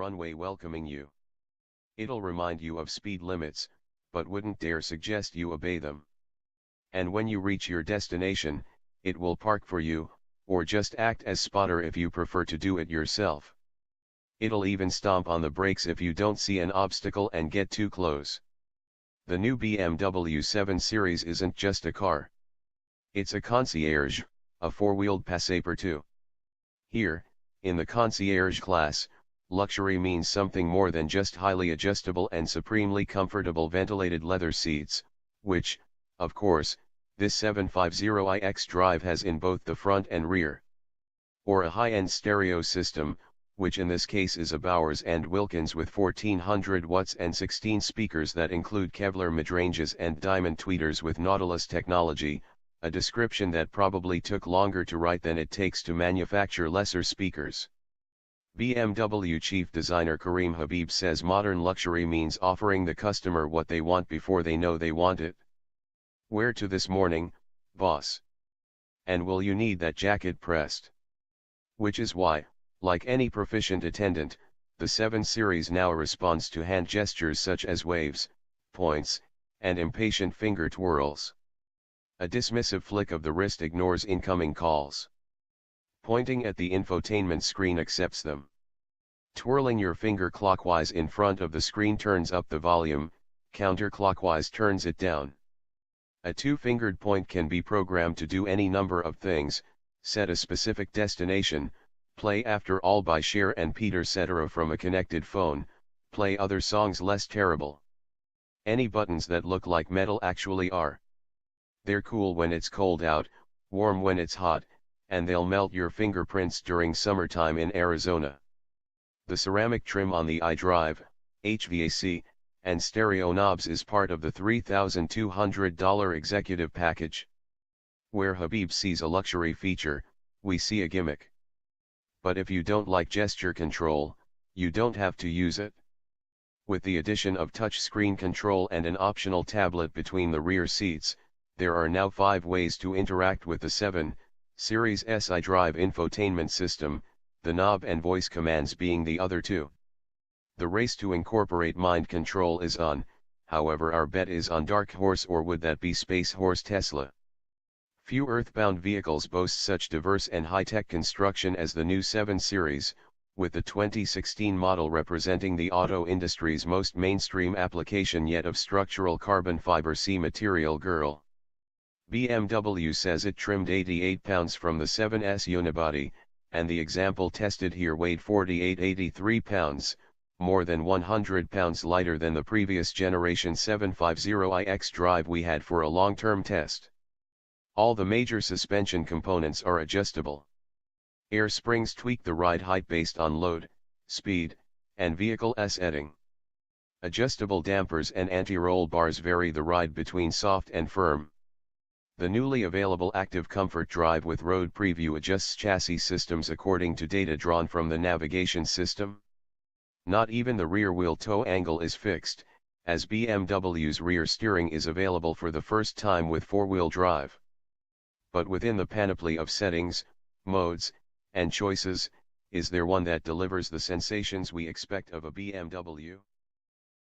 runway welcoming you. It'll remind you of speed limits, but wouldn't dare suggest you obey them. And when you reach your destination, it will park for you, or just act as spotter if you prefer to do it yourself. It'll even stomp on the brakes if you don't see an obstacle and get too close. The new BMW 7 Series isn't just a car. It's a concierge, a four-wheeled passepartout. Here, in the concierge class, luxury means something more than just highly adjustable and supremely comfortable ventilated leather seats, which, of course, this 750i xDrive has in both the front and rear. Or a high-end stereo system, which in this case is a Bowers & Wilkins with 1400 watts and 16 speakers that include Kevlar midranges and diamond tweeters with Nautilus technology, a description that probably took longer to write than it takes to manufacture lesser speakers. BMW chief designer Karim Habib says modern luxury means offering the customer what they want before they know they want it. Where to this morning, boss? And will you need that jacket pressed? Which is why, like any proficient attendant, the 7 Series now responds to hand gestures such as waves, points, and impatient finger twirls. A dismissive flick of the wrist ignores incoming calls. Pointing at the infotainment screen accepts them. Twirling your finger clockwise in front of the screen turns up the volume, counterclockwise turns it down. A two-fingered point can be programmed to do any number of things: set a specific destination, play After All by Cher and Peter Cetera from a connected phone, play other songs less terrible. Any buttons that look like metal actually are. They're cool when it's cold out, warm when it's hot, and they'll melt your fingerprints during summertime in Arizona. The ceramic trim on the iDrive, HVAC, and stereo knobs is part of the $3,200 executive package. Where Habib sees a luxury feature, we see a gimmick. But if you don't like gesture control, you don't have to use it. With the addition of touchscreen control and an optional tablet between the rear seats, there are now 5 ways to interact with the 7 Series iDrive infotainment system, the knob and voice commands being the other 2. The race to incorporate mind control is on, however our bet is on Dark Horse, or would that be Space Horse Tesla? Few earthbound vehicles boast such diverse and high-tech construction as the new 7 Series, with the 2016 model representing the auto industry's most mainstream application yet of structural carbon fiber C material girl. BMW says it trimmed 88 pounds from the 7's unibody, and the example tested here weighed 48-83 pounds, more than 100 pounds lighter than the previous generation 750i xDrive we had for a long-term test. All the major suspension components are adjustable. Air springs tweak the ride height based on load, speed, and vehicle setting. Adjustable dampers and anti-roll bars vary the ride between soft and firm. The newly available Active Comfort Drive with Road Preview adjusts chassis systems according to data drawn from the navigation system. Not even the rear wheel toe angle is fixed, as BMW's rear steering is available for the first time with 4-wheel drive. But within the panoply of settings, modes, and choices, is there one that delivers the sensations we expect of a BMW?